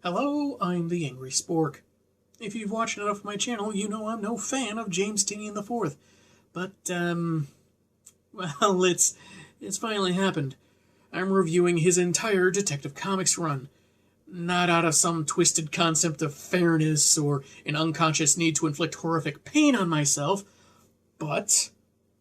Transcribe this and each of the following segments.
Hello, I'm the Angry Spork. If you've watched enough of my channel, you know I'm no fan of James Tynion IV. But, well, it's finally happened. I'm reviewing his entire Detective Comics run. Not out of some twisted concept of fairness or an unconscious need to inflict horrific pain on myself, but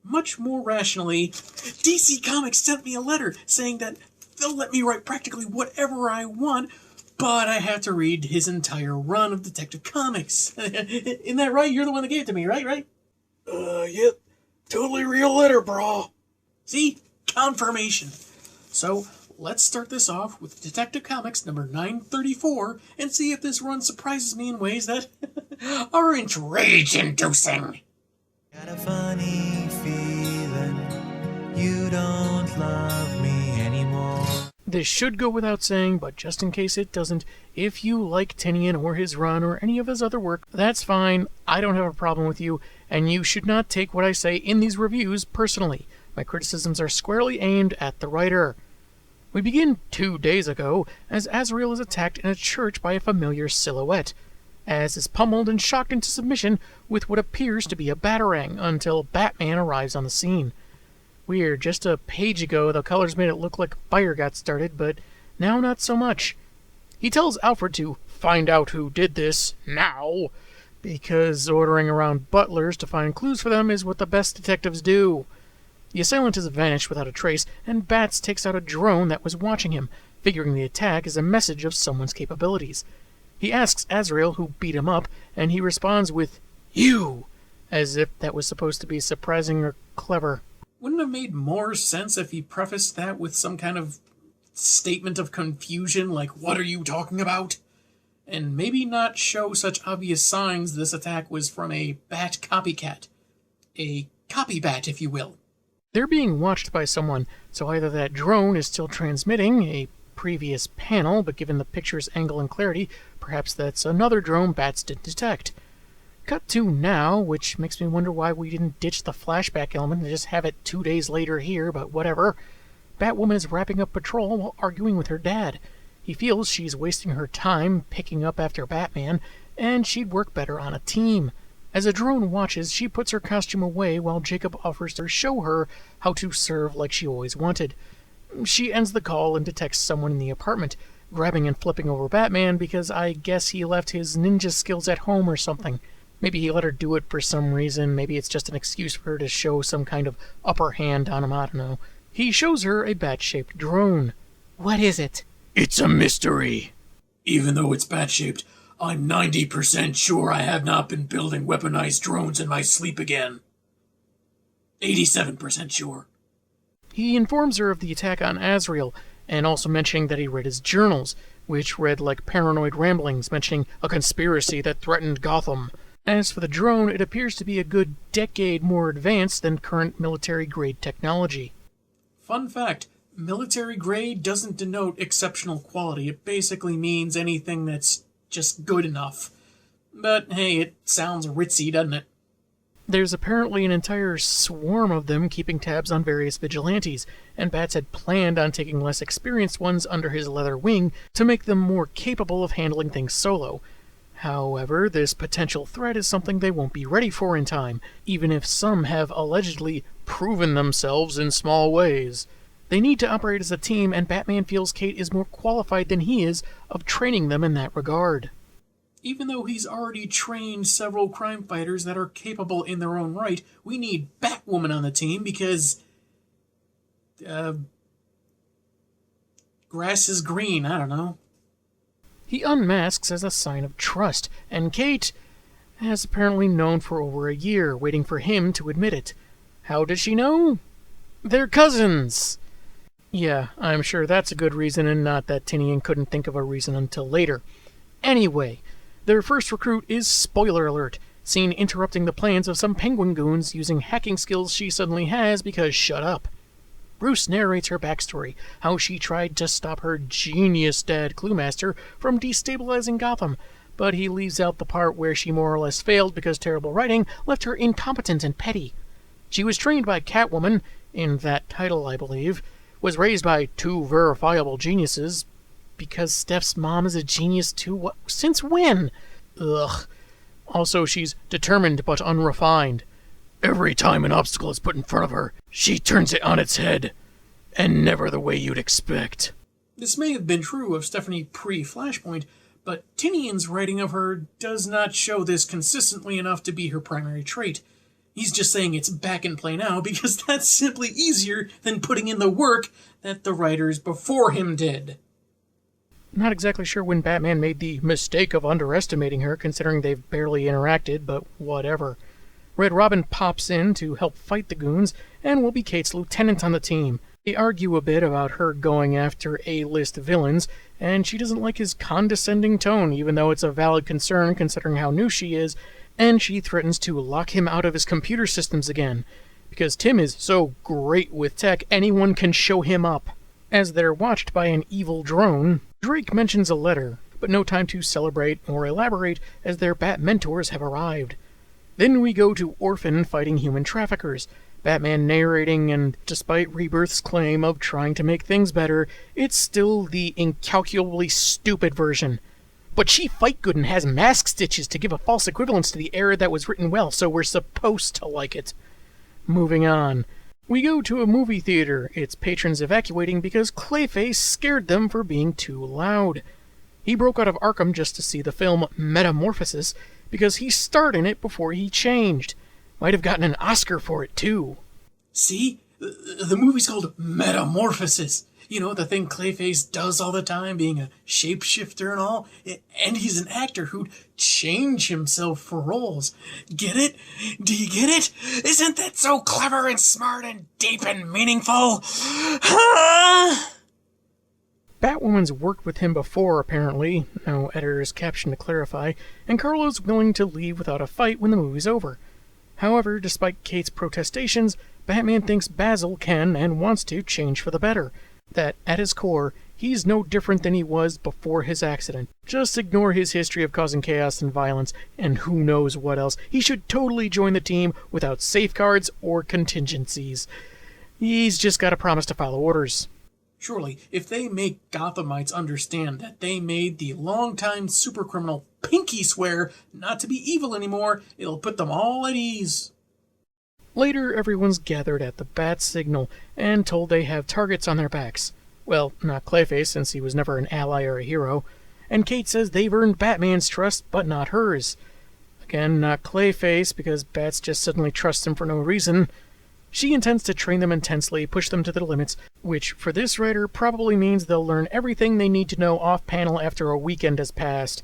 much more rationally, DC Comics sent me a letter saying that they'll let me write practically whatever I want, but I have to read his entire run of Detective Comics. Isn't that right? You're the one that gave it to me, right? Yep. Totally real letter, bro. See? Confirmation. So, let's start this off with Detective Comics number 934 and see if this run surprises me in ways that aren't rage-inducing. Got a funny feeling you don't love me anymore. This should go without saying, but just in case it doesn't, if you like Tynion or his run or any of his other work, that's fine. I don't have a problem with you, and you should not take what I say in these reviews personally. My criticisms are squarely aimed at the writer. We begin 2 days ago, as Azrael is attacked in a church by a familiar silhouette. Az is pummeled and shocked into submission with what appears to be a batarang until Batman arrives on the scene. Weird, just a page ago the colors made it look like a fire got started, but now not so much. He tells Alfred to find out who did this, now, because ordering around butlers to find clues for them is what the best detectives do. The assailant has vanished without a trace, and Bats takes out a drone that was watching him, figuring the attack is a message of someone's capabilities. He asks Azrael who beat him up, and he responds with, "You!" as if that was supposed to be surprising or clever. Wouldn't it have made more sense if he prefaced that with some kind of statement of confusion, like, "What are you talking about?" And maybe not show such obvious signs this attack was from a bat copycat. A copy bat, if you will. They're being watched by someone, so either that drone is still transmitting a previous panel, but given the picture's angle and clarity, perhaps that's another drone Bats didn't detect. Cut to now, which makes me wonder why we didn't ditch the flashback element and just have it 2 days later here, but whatever. Batwoman is wrapping up patrol while arguing with her dad. He feels she's wasting her time picking up after Batman, and she'd work better on a team. As a drone watches, she puts her costume away while Jacob offers to show her how to serve like she always wanted. She ends the call and detects someone in the apartment, grabbing and flipping over Batman because I guess he left his ninja skills at home or something. Maybe he let her do it for some reason, maybe it's just an excuse for her to show some kind of upper hand on him, I don't know. He shows her a bat-shaped drone. What is it? It's a mystery. Even though it's bat-shaped, I'm 90% sure I have not been building weaponized drones in my sleep again. 87% sure. He informs her of the attack on Azrael, and also mentioning that he read his journals, which read like paranoid ramblings mentioning a conspiracy that threatened Gotham. As for the drone, it appears to be a good decade more advanced than current military-grade technology. Fun fact, military-grade doesn't denote exceptional quality. It basically means anything that's just good enough. But hey, it sounds ritzy, doesn't it? There's apparently an entire swarm of them keeping tabs on various vigilantes, and Bats had planned on taking less experienced ones under his leather wing to make them more capable of handling things solo. However, this potential threat is something they won't be ready for in time, even if some have allegedly proven themselves in small ways. They need to operate as a team, and Batman feels Kate is more qualified than he is of training them in that regard. Even though he's already trained several crime fighters that are capable in their own right, we need Batwoman on the team because... grass is green, I don't know. He unmasks as a sign of trust, and Kate has apparently known for over a year, waiting for him to admit it. How does she know? They're cousins! Yeah, I'm sure that's a good reason, and not that Tynion couldn't think of a reason until later. Anyway, their first recruit is, spoiler alert, seen interrupting the plans of some penguin goons using hacking skills she suddenly has because shut up. Bruce narrates her backstory, how she tried to stop her genius dad Cluemaster from destabilizing Gotham, but he leaves out the part where she more or less failed because terrible writing left her incompetent and petty. She was trained by Catwoman, in that title I believe, was raised by two verifiable geniuses, because Steph's mom is a genius too? What? Since when? Ugh. Also, she's determined but unrefined. Every time an obstacle is put in front of her, she turns it on its head. And never the way you'd expect. This may have been true of Stephanie pre-Flashpoint, but Tinian's writing of her does not show this consistently enough to be her primary trait. He's just saying it's back in play now because that's simply easier than putting in the work that the writers before him did. Not exactly sure when Batman made the mistake of underestimating her, considering they've barely interacted, but whatever. Red Robin pops in to help fight the goons, and will be Kate's lieutenant on the team. They argue a bit about her going after A-list villains, and she doesn't like his condescending tone, even though it's a valid concern considering how new she is, and she threatens to lock him out of his computer systems again, because Tim is so great with tech, anyone can show him up. As they're watched by an evil drone, Drake mentions a letter, but no time to celebrate or elaborate as their Bat mentors have arrived. Then we go to Orphan fighting human traffickers, Batman narrating, and despite Rebirth's claim of trying to make things better, it's still the incalculably stupid version. But she fight good and has mask stitches to give a false equivalence to the era that was written well, so we're supposed to like it. Moving on. We go to a movie theater, its patrons evacuating because Clayface scared them for being too loud. He broke out of Arkham just to see the film Metamorphosis, because he starred in it before he changed. Might have gotten an Oscar for it, too. See? The movie's called Metamorphosis. You know, the thing Clayface does all the time, being a shapeshifter and all. And he's an actor who'd change himself for roles. Get it? Do you get it? Isn't that so clever and smart and deep and meaningful? Batwoman's worked with him before, apparently, no editor's caption to clarify, and Carlo's willing to leave without a fight when the movie's over. However, despite Kate's protestations, Batman thinks Basil can and wants to change for the better. That, at his core, he's no different than he was before his accident. Just ignore his history of causing chaos and violence, and who knows what else. He should totally join the team without safeguards or contingencies. He's just got to promise to follow orders. Surely, if they make Gothamites understand that they made the longtime supercriminal Pinky swear not to be evil anymore, it'll put them all at ease. Later, everyone's gathered at the Bat Signal and told they have targets on their backs. Well, not Clayface, since he was never an ally or a hero. And Kate says they've earned Batman's trust, but not hers. Again, not Clayface, because Bats just suddenly trusts him for no reason. She intends to train them intensely, push them to their limits, which, for this writer, probably means they'll learn everything they need to know off-panel after a weekend has passed.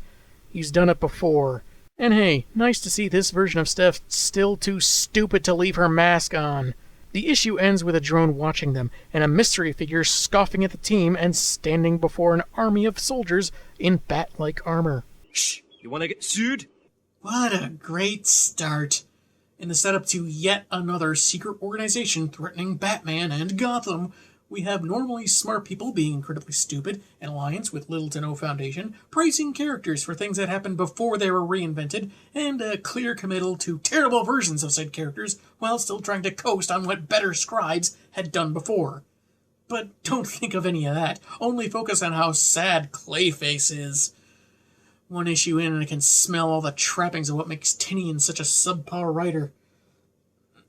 He's done it before. And hey, nice to see this version of Steph still too stupid to leave her mask on. The issue ends with a drone watching them, and a mystery figure scoffing at the team and standing before an army of soldiers in bat-like armor. Shh, you wanna get sued? What a great start. In the setup to yet another secret organization threatening Batman and Gotham, we have normally smart people being incredibly stupid, an alliance with little to no foundation, praising characters for things that happened before they were reinvented, and a clear committal to terrible versions of said characters while still trying to coast on what better scribes had done before. But don't think of any of that. Only focus on how sad Clayface is. One issue in and I can smell all the trappings of what makes Tinian such a subpar writer.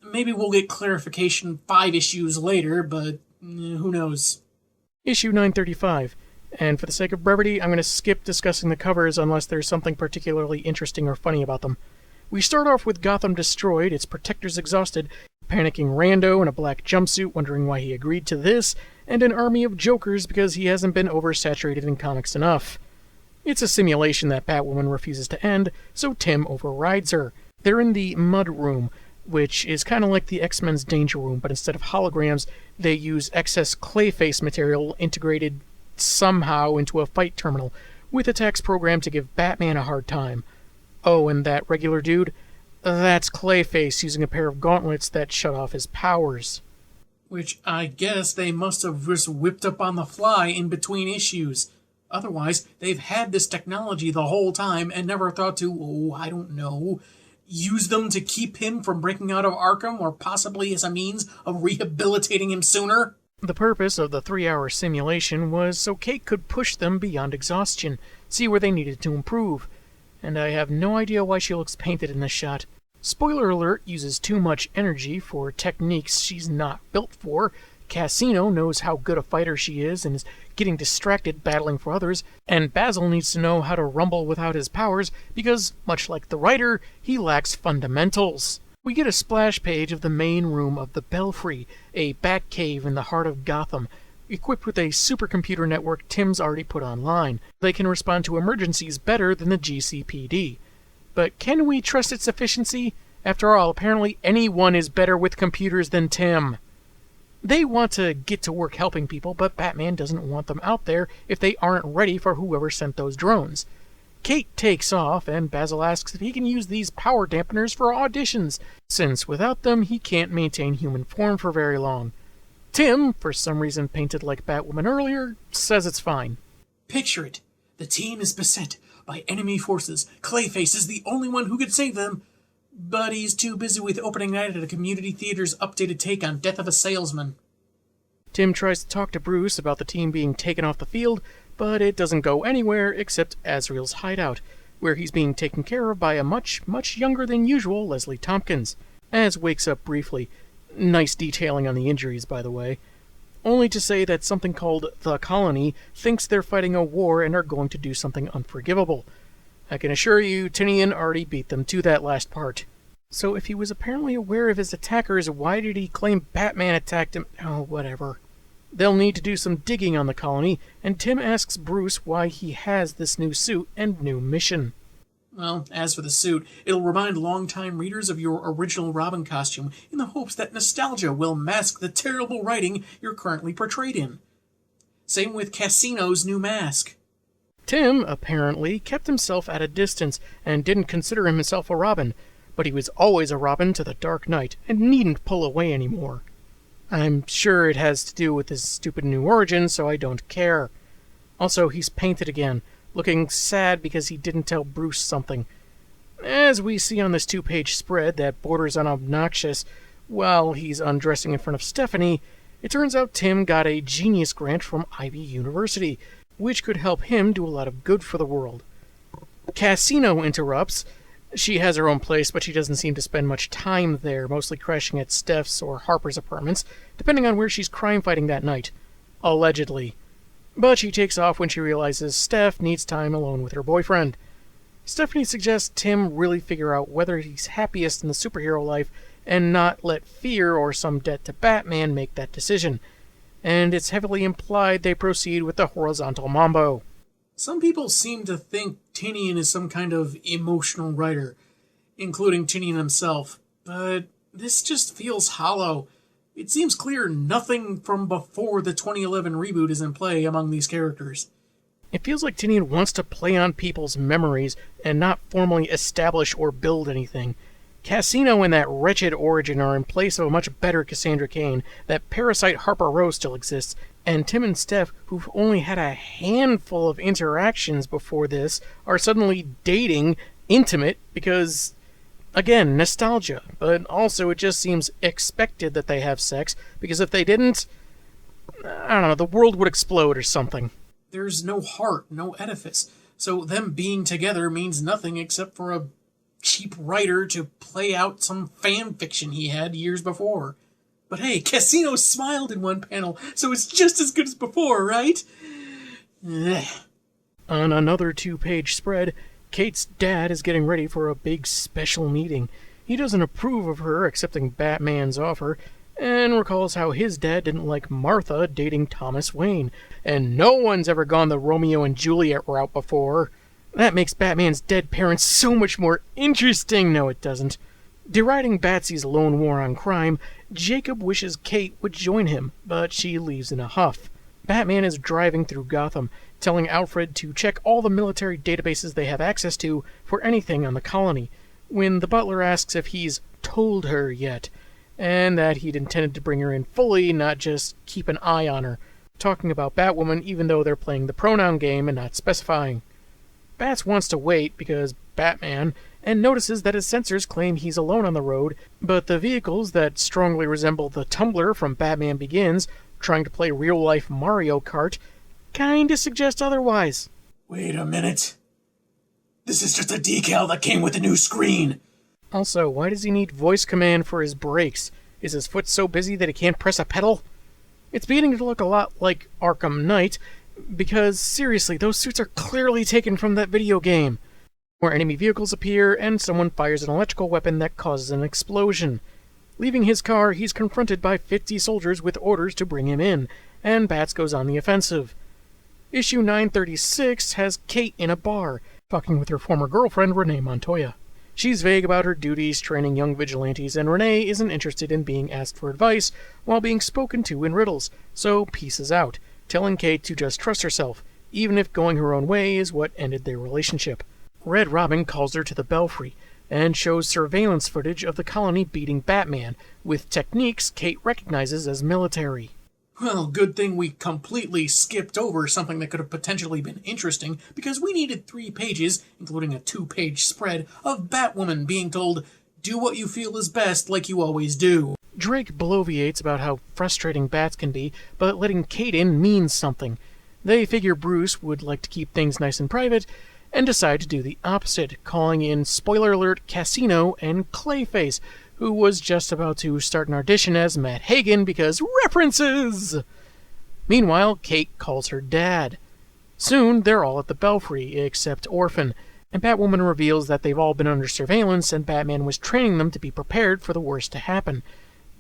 Maybe we'll get clarification 5 issues later, but who knows. Issue 935. And for the sake of brevity, I'm going to skip discussing the covers unless there's something particularly interesting or funny about them. We start off with Gotham destroyed, its protectors exhausted, panicking rando in a black jumpsuit wondering why he agreed to this, and an army of jokers because he hasn't been oversaturated in comics enough. It's a simulation that Batwoman refuses to end, so Tim overrides her. They're in the Mud Room, which is kind of like the X-Men's Danger Room, but instead of holograms, they use excess Clayface material integrated somehow into a fight terminal, with attacks programmed to give Batman a hard time. Oh, and that regular dude? That's Clayface using a pair of gauntlets that shut off his powers. Which I guess they must have just whipped up on the fly in between issues. Otherwise, they've had this technology the whole time and never thought to, use them to keep him from breaking out of Arkham or possibly as a means of rehabilitating him sooner. The purpose of the 3-hour simulation was so Kate could push them beyond exhaustion, see where they needed to improve. And I have no idea why she looks painted in this shot. Spoiler alert uses too much energy for techniques she's not built for. Cassino knows how good a fighter she is and is getting distracted battling for others, and Basil needs to know how to rumble without his powers because, much like the writer, he lacks fundamentals. We get a splash page of the main room of the Belfry, a bat cave in the heart of Gotham, equipped with a supercomputer network Tim's already put online. They can respond to emergencies better than the GCPD. But can we trust its efficiency? After all, apparently anyone is better with computers than Tim. They want to get to work helping people, but Batman doesn't want them out there if they aren't ready for whoever sent those drones. Kate takes off, and Basil asks if he can use these power dampeners for auditions, since without them he can't maintain human form for very long. Tim, for some reason painted like Batwoman earlier, says it's fine. Picture it. The team is beset by enemy forces. Clayface is the only one who could save them, but he's too busy with opening night at a community theater's updated take on Death of a Salesman. Tim tries to talk to Bruce about the team being taken off the field, but it doesn't go anywhere except Azrael's hideout, where he's being taken care of by a much younger than usual Leslie Tompkins. Az wakes up briefly. Nice detailing on the injuries, by the way. Only to say that something called the Colony thinks they're fighting a war and are going to do something unforgivable. I can assure you, Tinian already beat them to that last part. So if he was apparently aware of his attackers, why did he claim Batman attacked him? Oh, whatever. They'll need to do some digging on the Colony, and Tim asks Bruce why he has this new suit and new mission. Well, as for the suit, it'll remind longtime readers of your original Robin costume in the hopes that nostalgia will mask the terrible writing you're currently portrayed in. Same with Cassino's new mask. Tim, apparently, kept himself at a distance and didn't consider himself a Robin, but he was always a Robin to the Dark Knight and needn't pull away anymore. I'm sure it has to do with his stupid new origin, so I don't care. Also, he's painted again, looking sad because he didn't tell Bruce something. As we see on this 2-page spread that borders on obnoxious, while he's undressing in front of Stephanie, it turns out Tim got a genius grant from Ivy University, which could help him do a lot of good for the world. Cassino interrupts. She has her own place, but she doesn't seem to spend much time there, mostly crashing at Steph's or Harper's apartments, depending on where she's crime-fighting that night. Allegedly. But she takes off when she realizes Steph needs time alone with her boyfriend. Stephanie suggests Tim really figure out whether he's happiest in the superhero life and not let fear or some debt to Batman make that decision. And it's heavily implied they proceed with the horizontal mambo. Some people seem to think Tinian is some kind of emotional writer, including Tinian himself, but this just feels hollow. It seems clear nothing from before the 2011 reboot is in play among these characters. It feels like Tinian wants to play on people's memories and not formally establish or build anything. Cassino and that wretched origin are in place of a much better Cassandra Cain. That parasite Harper Rose still exists, and Tim and Steph, who've only had a handful of interactions before this, are suddenly dating, intimate, because, again, nostalgia. But also it just seems expected that they have sex, because if they didn't, I don't know, the world would explode or something. There's no heart, no edifice, so them being together means nothing except for a cheap writer to play out some fan fiction he had years before. But hey, Cassino smiled in one panel, so it's just as good as before, right? Ugh. On another 2-page spread, Kate's dad is getting ready for a big special meeting. He doesn't approve of her accepting Batman's offer, and recalls how his dad didn't like Martha dating Thomas Wayne, and no one's ever gone the Romeo and Juliet route before. That makes Batman's dead parents so much more interesting. No, it doesn't. Deriding Batsy's lone war on crime, Jacob wishes Kate would join him, but she leaves in a huff. Batman is driving through Gotham, telling Alfred to check all the military databases they have access to for anything on the colony, when the butler asks if he's told her yet, and that he'd intended to bring her in fully, not just keep an eye on her, talking about Batwoman even though they're playing the pronoun game and not specifying. Bats wants to wait because Batman, and notices that his sensors claim he's alone on the road, but the vehicles that strongly resemble the Tumbler from Batman Begins trying to play real-life Mario Kart kinda suggests otherwise. Wait a minute. This is just a decal that came with the new screen. Also, why does he need voice command for his brakes? Is his foot so busy that he can't press a pedal? It's beginning to look a lot like Arkham Knight, because seriously, those suits are clearly taken from that video game, where enemy vehicles appear and someone fires an electrical weapon that causes an explosion. Leaving his car, he's confronted by 50 soldiers with orders to bring him in, and Bats goes on the offensive. Issue 936 has Kate in a bar, fucking with her former girlfriend, Renee Montoya. She's vague about her duties training young vigilantes, and Renee isn't interested in being asked for advice while being spoken to in riddles, so pieces out, telling Kate to just trust herself, even if going her own way is what ended their relationship. Red Robin calls her to the Belfry, and shows surveillance footage of the colony beating Batman, with techniques Kate recognizes as military. Well, good thing we completely skipped over something that could have potentially been interesting, because we needed 3 pages, including a 2-page spread, of Batwoman being told, "Do what you feel is best, like you always do." Drake bloviates about how frustrating Bats can be, but letting Kate in means something. They figure Bruce would like to keep things nice and private, and decide to do the opposite, calling in, spoiler alert, Casino and Clayface, who was just about to start an audition as Matt Hagen because references! Meanwhile, Kate calls her dad. Soon, they're all at the Belfry, except Orphan, and Batwoman reveals that they've all been under surveillance and Batman was training them to be prepared for the worst to happen.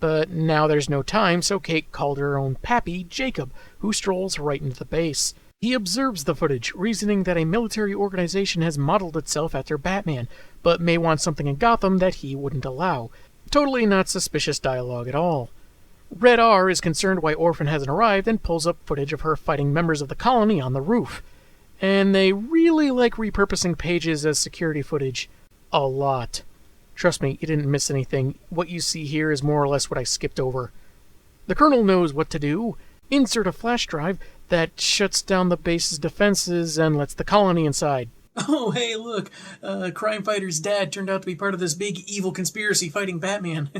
But now there's no time, so Kate called her own pappy, Jacob, who strolls right into the base. He observes the footage, reasoning that a military organization has modeled itself after Batman, but may want something in Gotham that he wouldn't allow. Totally not suspicious dialogue at all. Red R is concerned why Orphan hasn't arrived and pulls up footage of her fighting members of the colony on the roof. And they really like repurposing pages as security footage. A lot. Trust me, you didn't miss anything. What you see here is more or less what I skipped over. The Colonel knows what to do. Insert a flash drive that shuts down the base's defenses and lets the colony inside. Oh, hey, look, crime fighter's dad turned out to be part of this big evil conspiracy fighting Batman.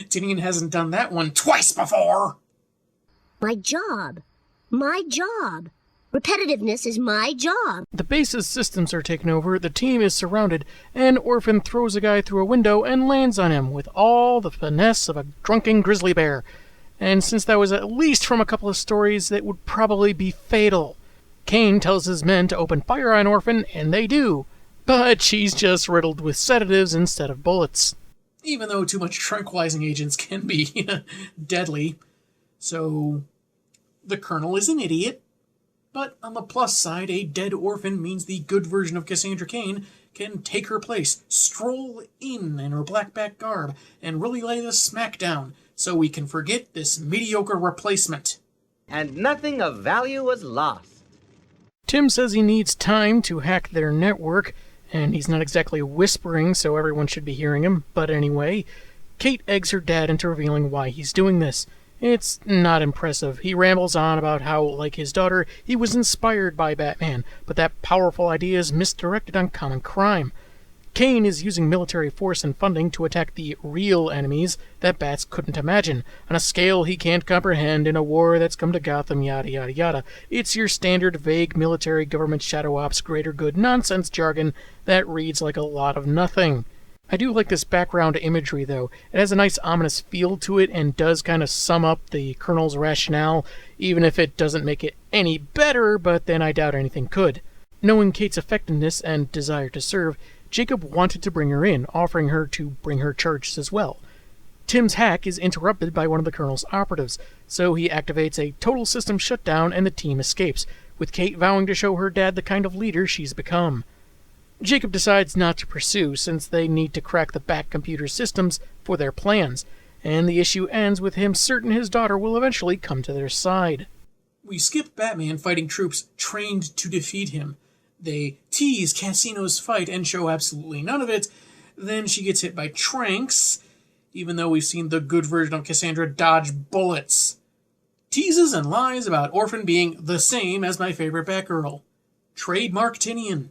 Tinian hasn't done that one twice before. My job. My job. Repetitiveness is my job. The base's systems are taken over, the team is surrounded, and Orphan throws a guy through a window and lands on him with all the finesse of a drunken grizzly bear. And since that was at least from a couple of stories, that would probably be fatal. Kane tells his men to open fire on Orphan, and they do. But she's just riddled with sedatives instead of bullets. Even though too much tranquilizing agents can be deadly. So, the Colonel is an idiot. But on the plus side, a dead Orphan means the good version of Cassandra Cain can take her place, stroll in her blackback garb, and really lay the smack down, so we can forget this mediocre replacement. And nothing of value was lost. Tim says he needs time to hack their network, and he's not exactly whispering, so everyone should be hearing him. But anyway, Kate eggs her dad into revealing why he's doing this. It's not impressive. He rambles on about how, like his daughter, he was inspired by Batman, but that powerful idea is misdirected on common crime. Kane is using military force and funding to attack the real enemies that Bats couldn't imagine, on a scale he can't comprehend in a war that's come to Gotham, yada yada yada. It's your standard vague military government shadow ops greater good nonsense jargon that reads like a lot of nothing. I do like this background imagery though. It has a nice ominous feel to it and does kind of sum up the Colonel's rationale, even if it doesn't make it any better, but then I doubt anything could. Knowing Kate's effectiveness and desire to serve, Jacob wanted to bring her in, offering her to bring her charges as well. Tim's hack is interrupted by one of the Colonel's operatives, so he activates a total system shutdown and the team escapes, with Kate vowing to show her dad the kind of leader she's become. Jacob decides not to pursue, since they need to crack the back computer systems for their plans, and the issue ends with him certain his daughter will eventually come to their side. We skip Batman fighting troops trained to defeat him. They tease Casino's fight and show absolutely none of it. Then she gets hit by Tranks, even though we've seen the good version of Cassandra dodge bullets. Teases and lies about Orphan being the same as my favorite Batgirl. Trademark Tinian.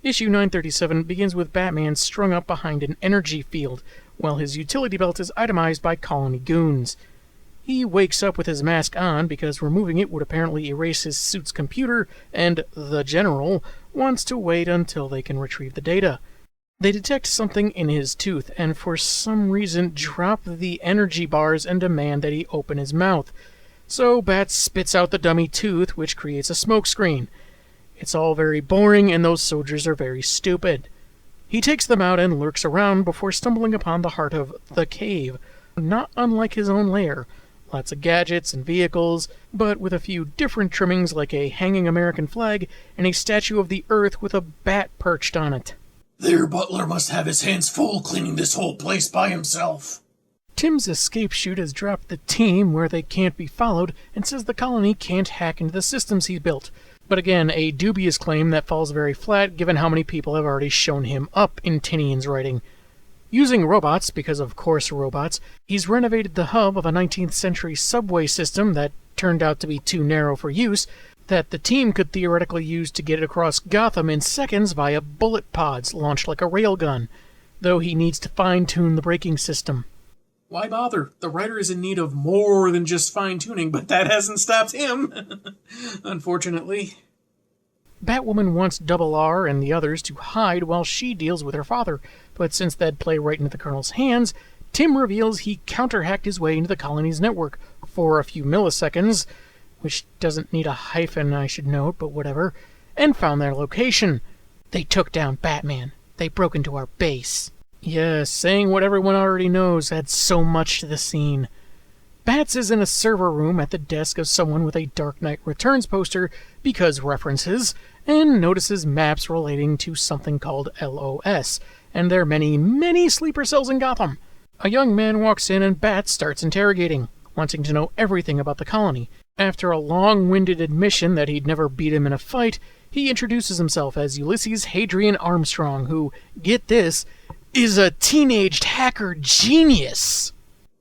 Issue 937 begins with Batman strung up behind an energy field, while his utility belt is itemized by colony goons. He wakes up with his mask on because removing it would apparently erase his suit's computer, and the General wants to wait until they can retrieve the data. They detect something in his tooth, and for some reason drop the energy bars and demand that he open his mouth. So Bat spits out the dummy tooth, which creates a smokescreen. It's all very boring, and those soldiers are very stupid. He takes them out and lurks around before stumbling upon the heart of the cave, not unlike his own lair. Lots of gadgets and vehicles, but with a few different trimmings like a hanging American flag and a statue of the Earth with a bat perched on it. Their butler must have his hands full cleaning this whole place by himself. Tim's escape chute has dropped the team where they can't be followed and says the colony can't hack into the systems he built. But again, a dubious claim that falls very flat given how many people have already shown him up in Tinian's writing. Using robots, because of course robots, he's renovated the hub of a 19th century subway system that turned out to be too narrow for use, that the team could theoretically use to get it across Gotham in seconds via bullet pods launched like a railgun, though he needs to fine-tune the braking system. Why bother? The writer is in need of more than just fine-tuning, but that hasn't stopped him, unfortunately. Batwoman wants Double R and the others to hide while she deals with her father, but since that'd play right into the Colonel's hands, Tim reveals he counter-hacked his way into the colony's network for a few milliseconds, which doesn't need a hyphen, I should note, but whatever, and found their location. They took down Batman. They broke into our base. Yes, saying what everyone already knows adds so much to the scene. Bats is in a server room at the desk of someone with a Dark Knight Returns poster, because references, and notices maps relating to something called LOS, and their many, many sleeper cells in Gotham. A young man walks in and Bat starts interrogating, wanting to know everything about the colony. After a long-winded admission that he'd never beat him in a fight, he introduces himself as Ulysses Hadrian Armstrong, who, get this, is a teenaged hacker genius.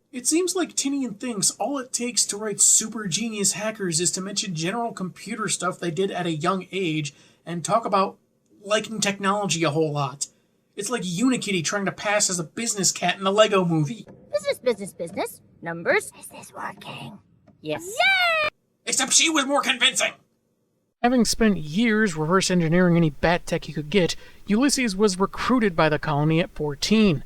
It seems like Tinian thinks all it takes to write super genius hackers is to mention general computer stuff they did at a young age and talk about liking technology a whole lot. It's like Unikitty trying to pass as a business cat in the Lego movie. Business. Numbers. Is this working? Yes. Yay! Except she was more convincing. Having spent years reverse engineering any bat tech he could get, Ulysses was recruited by the colony at 14.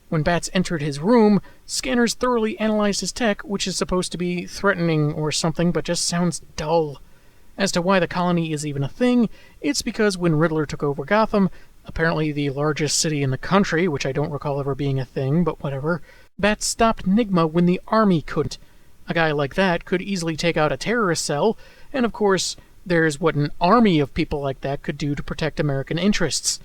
When Bats entered his room, scanners thoroughly analyzed his tech, which is supposed to be threatening or something, but just sounds dull. As to why the colony is even a thing, it's because when Riddler took over Gotham, apparently the largest city in the country, which I don't recall ever being a thing, but whatever, Bats stopped Nigma when the army couldn't. A guy like that could easily take out a terrorist cell, and of course, there's what an army of people like that could do to protect American interests.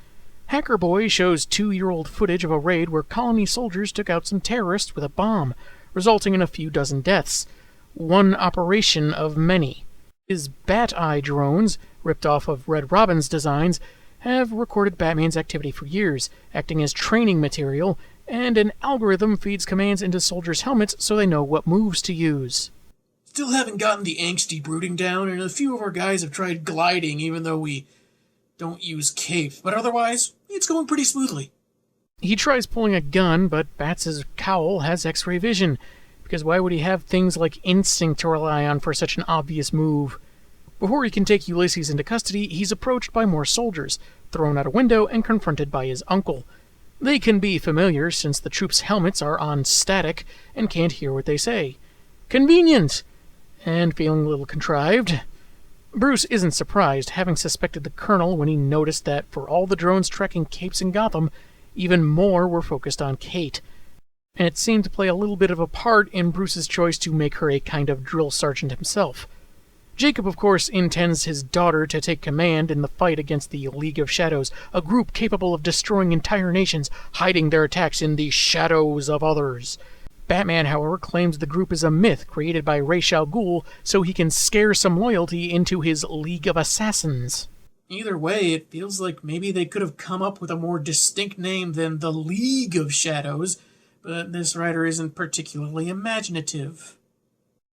Hacker Boy shows 2-year-old footage of a raid where colony soldiers took out some terrorists with a bomb, resulting in a few dozen deaths. One operation of many. His Bat Eye drones, ripped off of Red Robin's designs, have recorded Batman's activity for years, acting as training material, and an algorithm feeds commands into soldiers' helmets so they know what moves to use. Still haven't gotten the angsty brooding down, and a few of our guys have tried gliding even though we don't use cape, but otherwise, it's going pretty smoothly. He tries pulling a gun, but Bats' cowl has X-ray vision, because why would he have things like instinct to rely on for such an obvious move? Before he can take Ulysses into custody, he's approached by more soldiers, thrown out a window, and confronted by his uncle. They can be familiar, since the troops' helmets are on static and can't hear what they say. Convenient! And feeling a little contrived. Bruce isn't surprised, having suspected the Colonel when he noticed that for all the drones tracking Capes in Gotham, even more were focused on Kate. And it seemed to play a little bit of a part in Bruce's choice to make her a kind of drill sergeant himself. Jacob, of course, intends his daughter to take command in the fight against the League of Shadows, a group capable of destroying entire nations, hiding their attacks in the shadows of others. Batman, however, claims the group is a myth created by Ra's al Ghul so he can scare some loyalty into his League of Assassins. Either way, it feels like maybe they could have come up with a more distinct name than the League of Shadows, but this writer isn't particularly imaginative.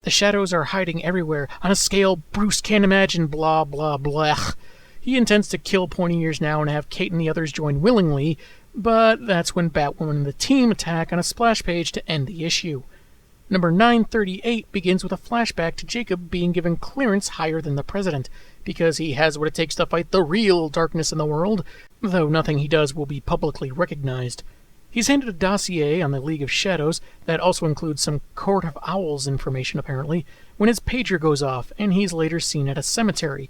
The shadows are hiding everywhere, on a scale Bruce can't imagine, blah blah blah. He intends to kill Pointy Ears now and have Kate and the others join willingly, but that's when Batwoman and the team attack on a splash page to end the issue. Number 938 begins with a flashback to Jacob being given clearance higher than the president, because he has what it takes to fight the real darkness in the world, though nothing he does will be publicly recognized. He's handed a dossier on the League of Shadows that also includes some Court of Owls information, apparently, when his pager goes off, and he's later seen at a cemetery.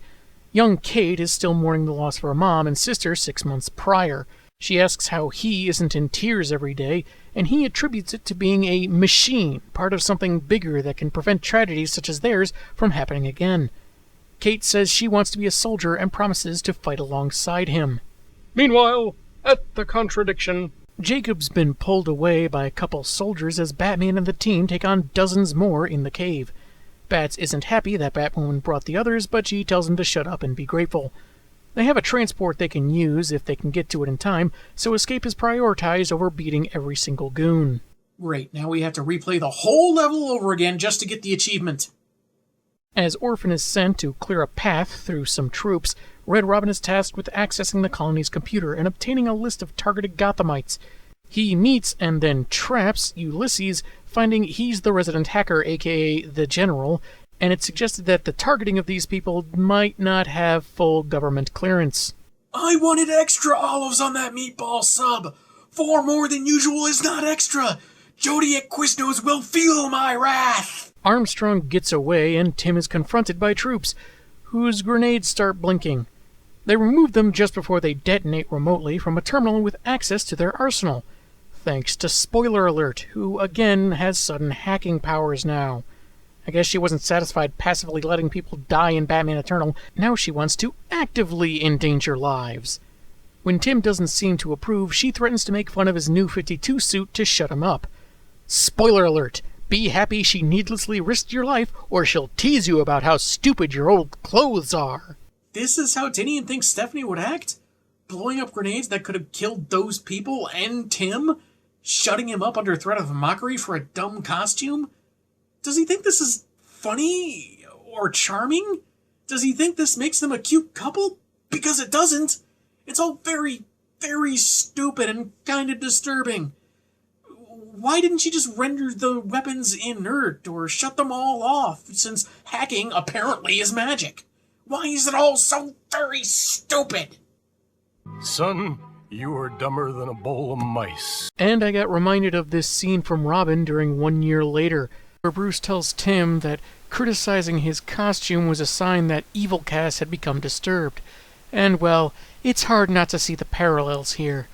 Young Kate is still mourning the loss of her mom and sister 6 months prior. She asks how he isn't in tears every day, and he attributes it to being a machine, part of something bigger that can prevent tragedies such as theirs from happening again. Kate says she wants to be a soldier and promises to fight alongside him. Meanwhile, at the contradiction, Jacob's been pulled away by a couple soldiers as Batman and the team take on dozens more in the cave. Bats isn't happy that Batwoman brought the others, but she tells him to shut up and be grateful. They have a transport they can use if they can get to it in time, so escape is prioritized over beating every single goon. Great, now we have to replay the whole level over again just to get the achievement. As Orphan is sent to clear a path through some troops, Red Robin is tasked with accessing the colony's computer and obtaining a list of targeted Gothamites. He meets and then traps Ulysses, finding he's the resident hacker, aka the General, and it's suggested that the targeting of these people might not have full government clearance. I wanted extra olives on that meatball sub. 4 more than usual is not extra. Jody at Quiznos will feel my wrath. Armstrong gets away and Tim is confronted by troops, whose grenades start blinking. They remove them just before they detonate remotely from a terminal with access to their arsenal. Thanks to Spoiler Alert, who again has sudden hacking powers now. I guess she wasn't satisfied passively letting people die in Batman Eternal. Now she wants to actively endanger lives. When Tim doesn't seem to approve, she threatens to make fun of his new 52 suit to shut him up. Spoiler alert! Be happy she needlessly risked your life, or she'll tease you about how stupid your old clothes are. This is how Tinian thinks Stephanie would act? Blowing up grenades that could have killed those people and Tim? Shutting him up under threat of mockery for a dumb costume? Does he think this is funny or charming? Does he think this makes them a cute couple? Because it doesn't. It's all very, very stupid and kind of disturbing. Why didn't she just render the weapons inert or shut them all off, since hacking apparently is magic? Why is it all so very stupid? son, you are dumber than a bowl of mice. And I got reminded of this scene from Robin during 1 Year Later, where Bruce tells Tim that criticizing his costume was a sign that Evil Cass had become disturbed. And, well, it's hard not to see the parallels here.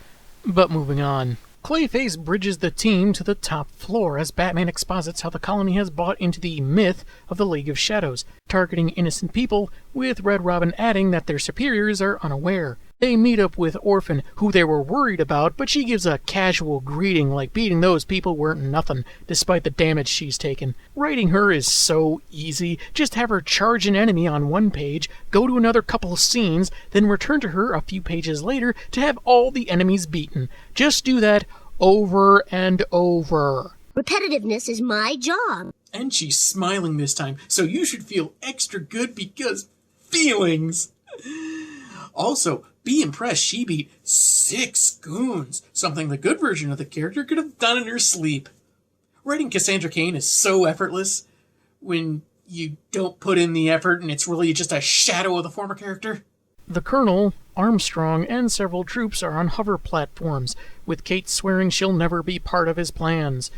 But moving on. Clayface bridges the team to the top floor as Batman exposits how the colony has bought into the myth of the League of Shadows, targeting innocent people, with Red Robin adding that their superiors are unaware. They meet up with Orphan, who they were worried about, but she gives a casual greeting like beating those people weren't nothing, despite the damage she's taken. Writing her is so easy. Just have her charge an enemy on one page, go to another couple scenes, then return to her a few pages later to have all the enemies beaten. Just do that over and over. Repetitiveness is my job. And she's smiling this time, so you should feel extra good because feelings. Also, be impressed she beat 6 goons, something the good version of the character could have done in her sleep. Writing Cassandra Cain is so effortless when you don't put in the effort and it's really just a shadow of the former character. The Colonel, Armstrong, and several troops are on hover platforms, with Kate swearing she'll never be part of his plans.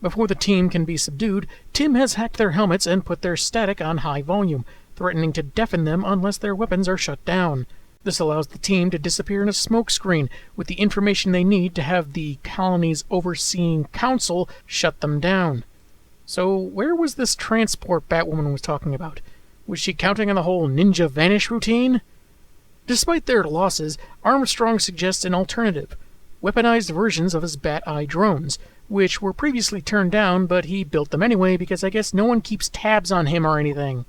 Before the team can be subdued, Tim has hacked their helmets and put their static on high volume, threatening to deafen them unless their weapons are shut down. This allows the team to disappear in a smokescreen with the information they need to have the colony's overseeing council shut them down. So where was this transport Batwoman was talking about? Was she counting on the whole ninja vanish routine? Despite their losses, Armstrong suggests an alternative. Weaponized versions of his Bat-Eye drones, which were previously turned down, but he built them anyway because I guess no one keeps tabs on him or anything.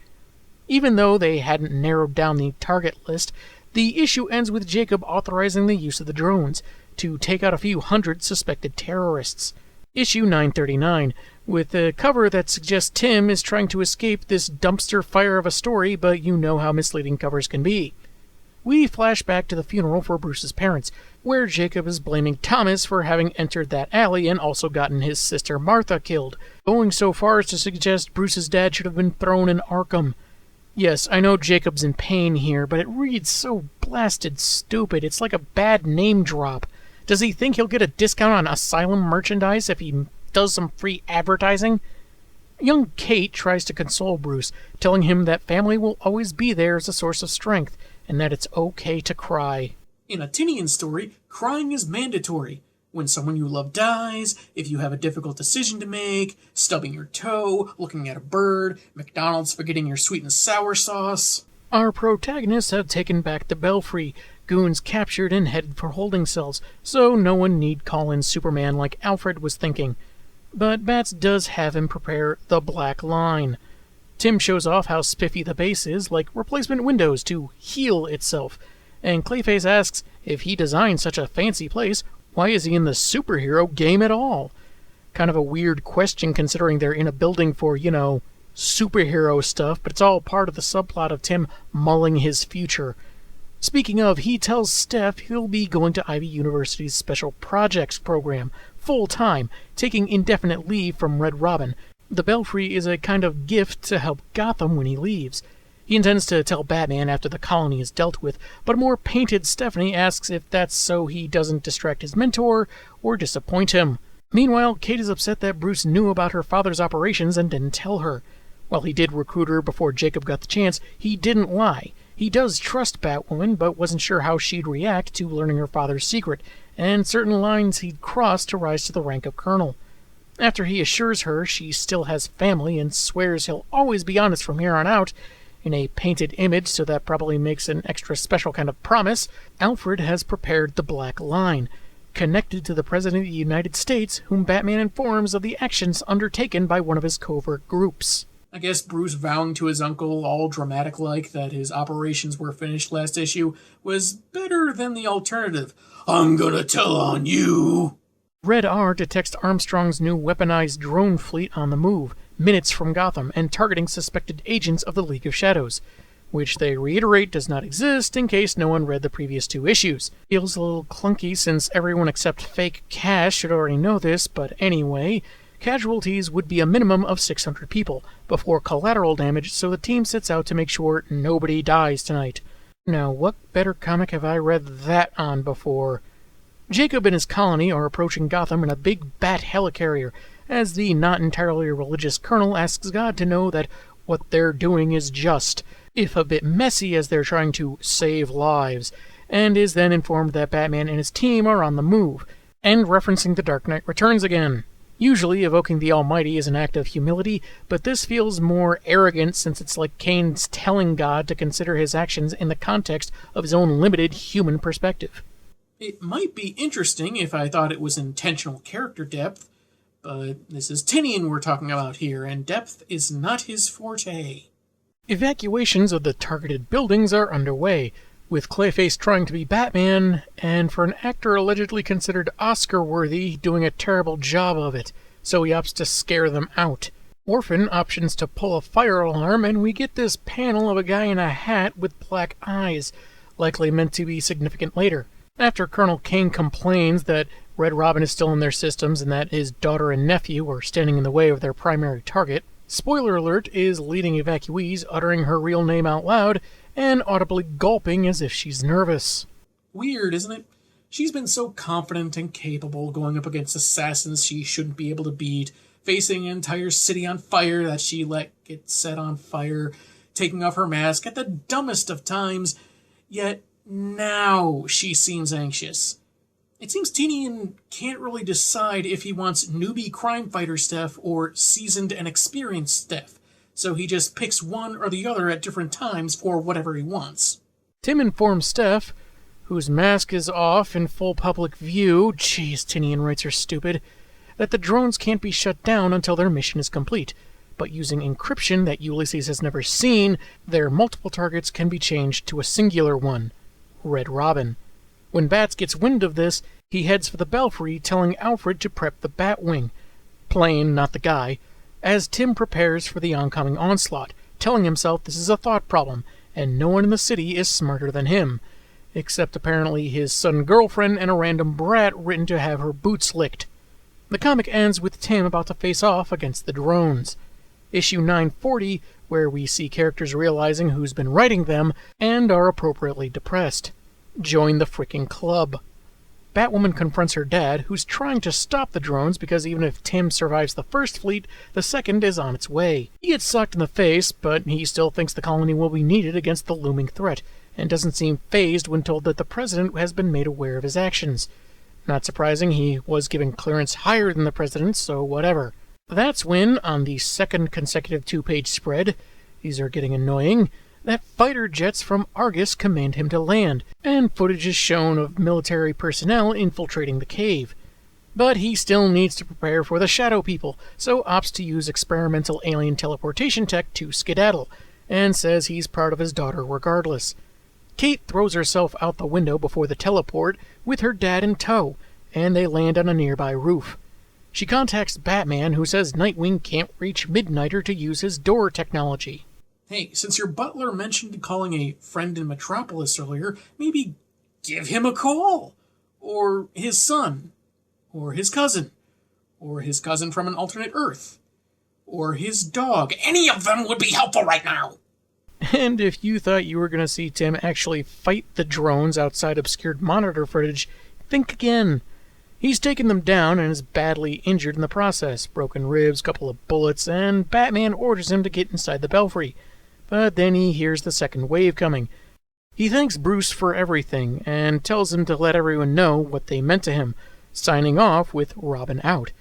Even though they hadn't narrowed down the target list, the issue ends with Jacob authorizing the use of the drones to take out a few hundred suspected terrorists. Issue 939, with a cover that suggests Tim is trying to escape this dumpster fire of a story, but you know how misleading covers can be. We flash back to the funeral for Bruce's parents, where Jacob is blaming Thomas for having entered that alley and also gotten his sister Martha killed, going so far as to suggest Bruce's dad should have been thrown in Arkham. Yes, I know Jacob's in pain here, but it reads so blasted stupid. It's like a bad name drop. Does he think he'll get a discount on Asylum merchandise if he does some free advertising? Young Kate tries to console Bruce, telling him that family will always be there as a source of strength, and that it's okay to cry. In a Tinian story, crying is mandatory. When someone you love dies, if you have a difficult decision to make, stubbing your toe, looking at a bird, McDonald's forgetting your sweet and sour sauce. Our protagonists have taken back the Belfry, goons captured and headed for holding cells, so no one need call in Superman like Alfred was thinking. But Bats does have him prepare the Black Line. Tim shows off how spiffy the base is, like replacement windows to heal itself, and Clayface asks if he designed such a fancy place, why is he in the superhero game at all? Kind of a weird question considering they're in a building for, superhero stuff, but it's all part of the subplot of Tim mulling his future. Speaking of, he tells Steph he'll be going to Ivy University's Special Projects program, full-time, taking indefinite leave from Red Robin. The Belfry is a kind of gift to help Gotham when he leaves. He intends to tell Batman after the colony is dealt with, but a more painted Stephanie asks if that's so he doesn't distract his mentor or disappoint him. Meanwhile, Kate is upset that Bruce knew about her father's operations and didn't tell her. While he did recruit her before Jacob got the chance, he didn't lie. He does trust Batwoman, but wasn't sure how she'd react to learning her father's secret, and certain lines he'd cross to rise to the rank of colonel. After he assures her she still has family and swears he'll always be honest from here on out, in a painted image, so that probably makes an extra special kind of promise, Alfred has prepared the Black Line, connected to the President of the United States, whom Batman informs of the actions undertaken by one of his covert groups. I guess Bruce vowing to his uncle, all dramatic-like, that his operations were finished last issue was better than the alternative. I'm gonna tell on you. Red R detects Armstrong's new weaponized drone fleet on the move, minutes from Gotham, and targeting suspected agents of the League of Shadows, which they reiterate does not exist in case no one read the previous 2 issues. Feels a little clunky since everyone except Fake Cash should already know this, but anyway, casualties would be a minimum of 600 people, before collateral damage, so the team sets out to make sure nobody dies tonight. Now, what better comic have I read that on before? Jacob and his colony are approaching Gotham in a big bat helicarrier, as the not entirely religious colonel asks God to know that what they're doing is just, if a bit messy as they're trying to save lives, and is then informed that Batman and his team are on the move, and referencing The Dark Knight Returns again. Usually evoking the Almighty is an act of humility, but this feels more arrogant since it's like Kane's telling God to consider his actions in the context of his own limited human perspective. It might be interesting if I thought it was intentional character depth, but this is Tinian we're talking about here, and depth is not his forte. Evacuations of the targeted buildings are underway, with Clayface trying to be Batman, and for an actor allegedly considered Oscar-worthy, doing a terrible job of it, so he opts to scare them out. Orphan options to pull a fire alarm, and we get this panel of a guy in a hat with black eyes, likely meant to be significant later. After Colonel Kane complains that Red Robin is still in their systems and that his daughter and nephew are standing in the way of their primary target, Spoiler Alert is leading evacuees, uttering her real name out loud and audibly gulping as if she's nervous. Weird, isn't it? She's been so confident and capable going up against assassins she shouldn't be able to beat, facing an entire city on fire that she let get set on fire, taking off her mask at the dumbest of times, yet now she seems anxious. It seems Tinian can't really decide if he wants newbie crime fighter Steph or seasoned and experienced Steph, so he just picks one or the other at different times for whatever he wants. Tim informs Steph, whose mask is off in full public view, jeez, Tinian writes are stupid, that the drones can't be shut down until their mission is complete, but using encryption that Ulysses has never seen, their multiple targets can be changed to a singular one, Red Robin. When Bats gets wind of this, he heads for the Belfry, telling Alfred to prep the Batwing, plane, not the guy, as Tim prepares for the oncoming onslaught, telling himself this is a thought problem, and no one in the city is smarter than him, except apparently his sudden girlfriend and a random brat written to have her boots licked. The comic ends with Tim about to face off against the drones. Issue 940, where we see characters realizing who's been writing them and are appropriately depressed. Join the frickin' club. Batwoman confronts her dad, who's trying to stop the drones because even if Tim survives the first fleet, the second is on its way. He gets socked in the face, but he still thinks the colony will be needed against the looming threat, and doesn't seem fazed when told that the president has been made aware of his actions. Not surprising, he was given clearance higher than the president, so whatever. That's when, on the second consecutive two-page spread, these are getting annoying, that fighter jets from Argus command him to land, and footage is shown of military personnel infiltrating the cave. But he still needs to prepare for the Shadow People, so opts to use experimental alien teleportation tech to skedaddle, and says he's proud of his daughter regardless. Kate throws herself out the window before the teleport with her dad in tow, and they land on a nearby roof. She contacts Batman, who says Nightwing can't reach Midnighter to use his door technology. Hey, since your butler mentioned calling a friend in Metropolis earlier, maybe give him a call. Or his son. Or his cousin. Or his cousin from an alternate Earth. Or his dog. Any of them would be helpful right now. And if you thought you were going to see Tim actually fight the drones outside obscured monitor footage, think again. He's taken them down and is badly injured in the process. Broken ribs, couple of bullets, and Batman orders him to get inside the belfry. But then he hears the second wave coming. He thanks Bruce for everything, and tells him to let everyone know what they meant to him, signing off with Robin out,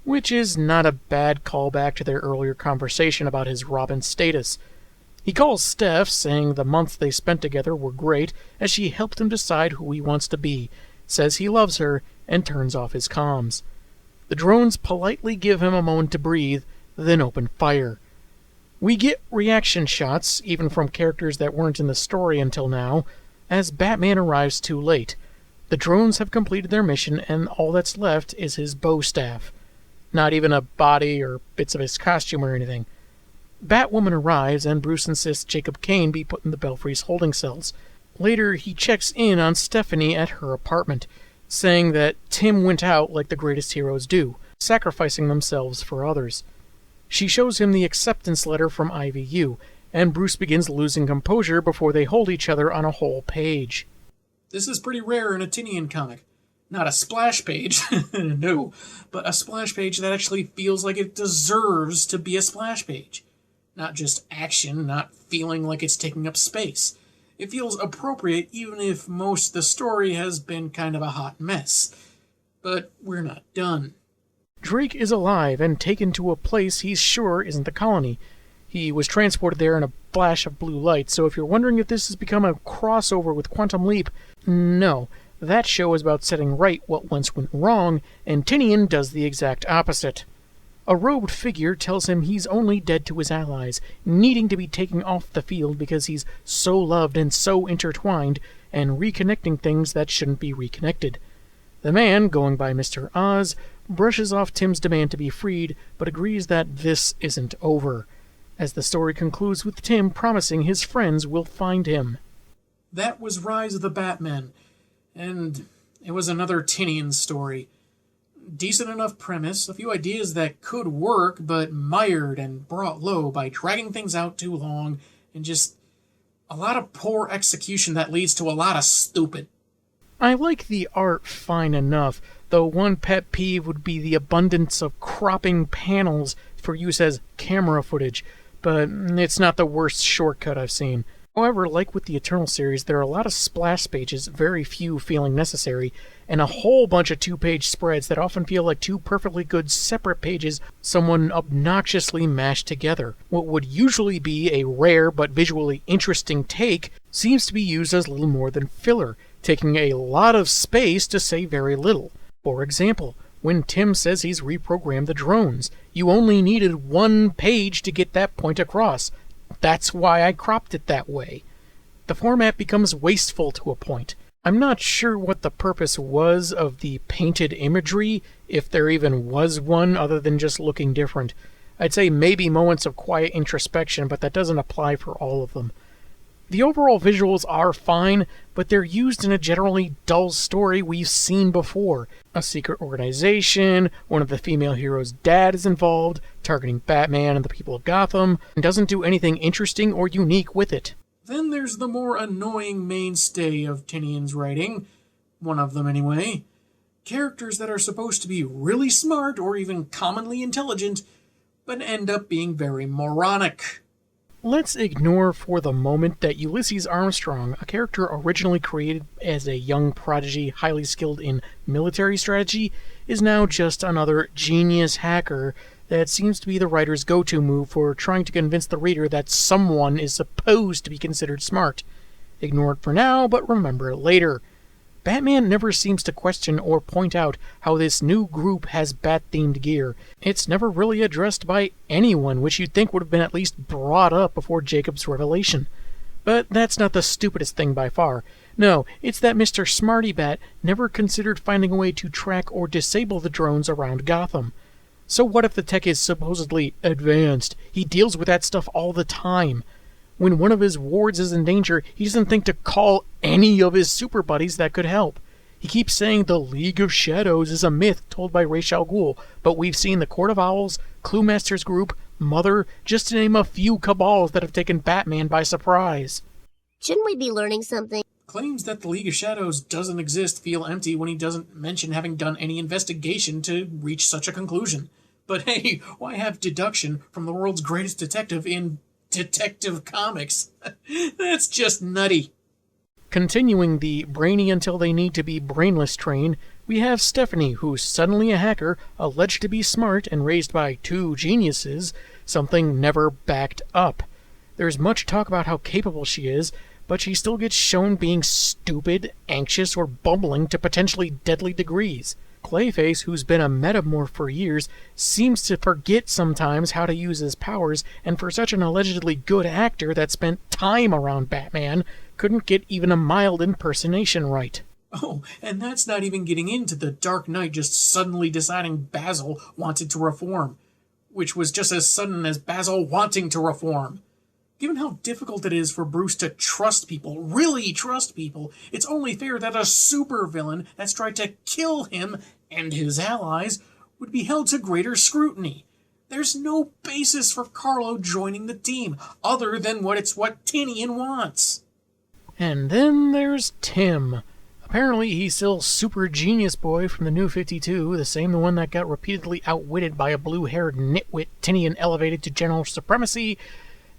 which is not a bad callback to their earlier conversation about his Robin status. He calls Steph, saying the months they spent together were great, as she helped him decide who he wants to be, says he loves her, and turns off his comms. The drones politely give him a moment to breathe, then open fire. We get reaction shots, even from characters that weren't in the story until now, as Batman arrives too late. The drones have completed their mission, and all that's left is his bow staff. Not even a body or bits of his costume or anything. Batwoman arrives, and Bruce insists Jacob Kane be put in the Belfry's holding cells. Later, he checks in on Stephanie at her apartment, saying that Tim went out like the greatest heroes do, sacrificing themselves for others. She shows him the acceptance letter from IVU, and Bruce begins losing composure before they hold each other on a whole page. This is pretty rare in a Tinian comic. Not a splash page, no, but a splash page that actually feels like it deserves to be a splash page. Not just action, not feeling like it's taking up space. It feels appropriate even if most of the story has been kind of a hot mess. But we're not done. Drake is alive and taken to a place he's sure isn't the colony. He was transported there in a flash of blue light, so if you're wondering if this has become a crossover with Quantum Leap, no. That show is about setting right what once went wrong, and Tinian does the exact opposite. A robed figure tells him he's only dead to his allies, needing to be taken off the field because he's so loved and so intertwined, and reconnecting things that shouldn't be reconnected. The man, going by Mr. Oz, brushes off Tim's demand to be freed, but agrees that this isn't over, as the story concludes with Tim promising his friends will find him. That was Rise of the Batmen, and it was another Tinian story. Decent enough premise, a few ideas that could work, but mired and brought low by dragging things out too long, and just a lot of poor execution that leads to a lot of stupid. I like the art fine enough, though one pet peeve would be the abundance of cropping panels for use as camera footage, but it's not the worst shortcut I've seen. However, like with the Eternal series, there are a lot of splash pages, very few feeling necessary, and a whole bunch of two-page spreads that often feel like two perfectly good separate pages someone obnoxiously mashed together. What would usually be a rare but visually interesting take seems to be used as little more than filler, taking a lot of space to say very little. For example, when Tim says he's reprogrammed the drones, you only needed one page to get that point across. That's why I cropped it that way. The format becomes wasteful to a point. I'm not sure what the purpose was of the painted imagery, if there even was one other than just looking different. I'd say maybe moments of quiet introspection, but that doesn't apply for all of them. The overall visuals are fine, but they're used in a generally dull story we've seen before. A secret organization, one of the female heroes' dad is involved, targeting Batman and the people of Gotham, and doesn't do anything interesting or unique with it. Then there's the more annoying mainstay of Tinian's writing, one of them anyway. Characters that are supposed to be really smart or even commonly intelligent, but end up being very moronic. Let's ignore for the moment that Ulysses Armstrong, a character originally created as a young prodigy highly skilled in military strategy, is now just another genius hacker that seems to be the writer's go-to move for trying to convince the reader that someone is supposed to be considered smart. Ignore it for now, but remember it later. Batman never seems to question or point out how this new group has Bat-themed gear. It's never really addressed by anyone, which you'd think would have been at least brought up before Jacob's revelation. But that's not the stupidest thing by far. No, it's that Mr. Smarty Bat never considered finding a way to track or disable the drones around Gotham. So what if the tech is supposedly advanced? He deals with that stuff all the time. When one of his wards is in danger, he doesn't think to call any of his super buddies that could help. He keeps saying the League of Shadows is a myth told by Ra's al Ghul, but we've seen the Court of Owls, Cluemaster's group, Mother, just to name a few cabals that have taken Batman by surprise. Shouldn't we be learning something? Claims that the League of Shadows doesn't exist feel empty when he doesn't mention having done any investigation to reach such a conclusion. But hey, why have deduction from the world's greatest detective in Detective Comics? That's just nutty. Continuing the brainy until they need to be brainless train, we have Stephanie, who's suddenly a hacker, alleged to be smart and raised by two geniuses, something never backed up. There's much talk about how capable she is, but she still gets shown being stupid, anxious, or bumbling to potentially deadly degrees. Clayface, who's been a metamorph for years, seems to forget sometimes how to use his powers, and for such an allegedly good actor that spent time around Batman, couldn't get even a mild impersonation right. Oh, and that's not even getting into the Dark Knight just suddenly deciding Basil wanted to reform, which was just as sudden as Basil wanting to reform. Given how difficult it is for Bruce to trust people, really trust people, it's only fair that a supervillain that's tried to kill him and his allies would be held to greater scrutiny. There's no basis for Carlo joining the team, other than what Tinian wants. And then there's Tim. Apparently he's still Super Genius Boy from the New 52, the same one that got repeatedly outwitted by a blue-haired nitwit Tinian elevated to general supremacy,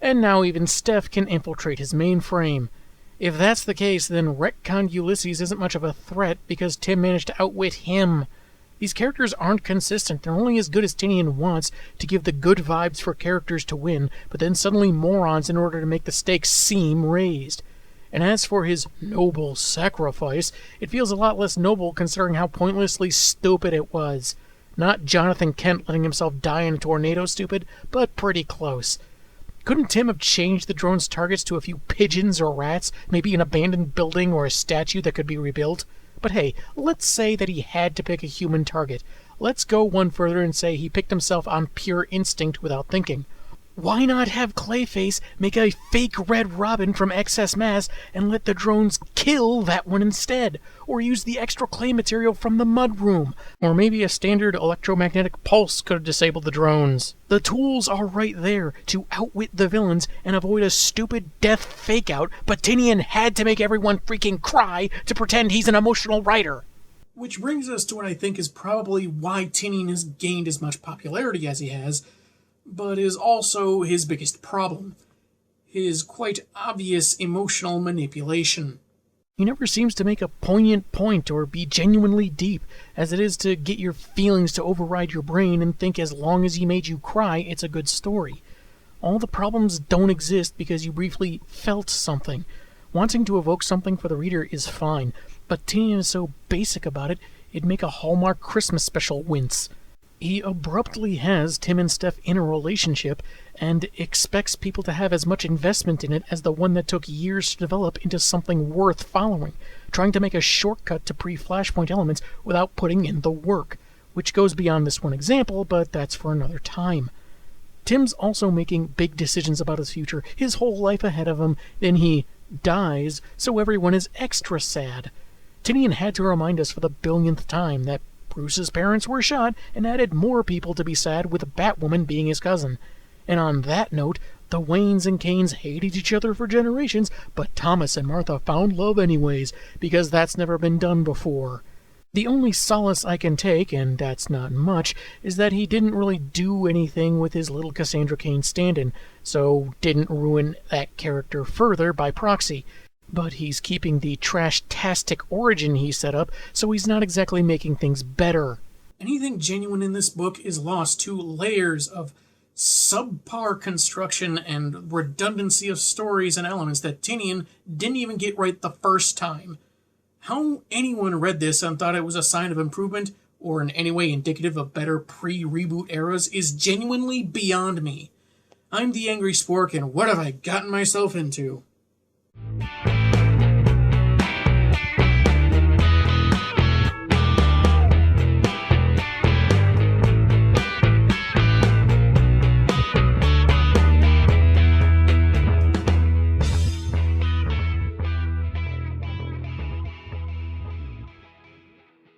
and now even Steph can infiltrate his mainframe. If that's the case, then retconned Ulysses isn't much of a threat because Tim managed to outwit him. These characters aren't consistent. They're only as good as Tinian wants to give the good vibes for characters to win, but then suddenly morons in order to make the stakes seem raised. And as for his noble sacrifice, it feels a lot less noble considering how pointlessly stupid it was. Not Jonathan Kent letting himself die in a tornado stupid, but pretty close. Couldn't Tim have changed the drone's targets to a few pigeons or rats, maybe an abandoned building or a statue that could be rebuilt? But hey, let's say that he had to pick a human target. Let's go one further and say he picked himself on pure instinct without thinking. Why not have Clayface make a fake Red Robin from excess mass and let the drones kill that one instead? Or use the extra clay material from the mudroom? Or maybe a standard electromagnetic pulse could have disabled the drones. The tools are right there to outwit the villains and avoid a stupid death fake-out, but Tinian had to make everyone freaking cry to pretend he's an emotional writer. Which brings us to what I think is probably why Tinian has gained as much popularity as he has, but is also his biggest problem. His quite obvious emotional manipulation. He never seems to make a poignant point or be genuinely deep, as it is to get your feelings to override your brain and think as long as he made you cry, it's a good story. All the problems don't exist because you briefly felt something. Wanting to evoke something for the reader is fine, but Tinian is so basic about it, it'd make a Hallmark Christmas special wince. He abruptly has Tim and Steph in a relationship and expects people to have as much investment in it as the one that took years to develop into something worth following, trying to make a shortcut to pre-Flashpoint elements without putting in the work, which goes beyond this one example, but that's for another time. Tim's also making big decisions about his future, his whole life ahead of him, then he dies, so everyone is extra sad. Tinian had to remind us for the billionth time that Bruce's parents were shot and added more people to be sad with Batwoman being his cousin. And on that note, the Waynes and Kanes hated each other for generations, but Thomas and Martha found love anyways, because that's never been done before. The only solace I can take, and that's not much, is that he didn't really do anything with his little Cassandra Cain stand-in, so didn't ruin that character further by proxy. But he's keeping the trash-tastic origin he set up, so he's not exactly making things better. Anything genuine in this book is lost to layers of subpar construction and redundancy of stories and elements that Tinian didn't even get right the first time. How anyone read this and thought it was a sign of improvement, or in any way indicative of better pre-reboot eras, is genuinely beyond me. I'm the Angry Spork, and what have I gotten myself into?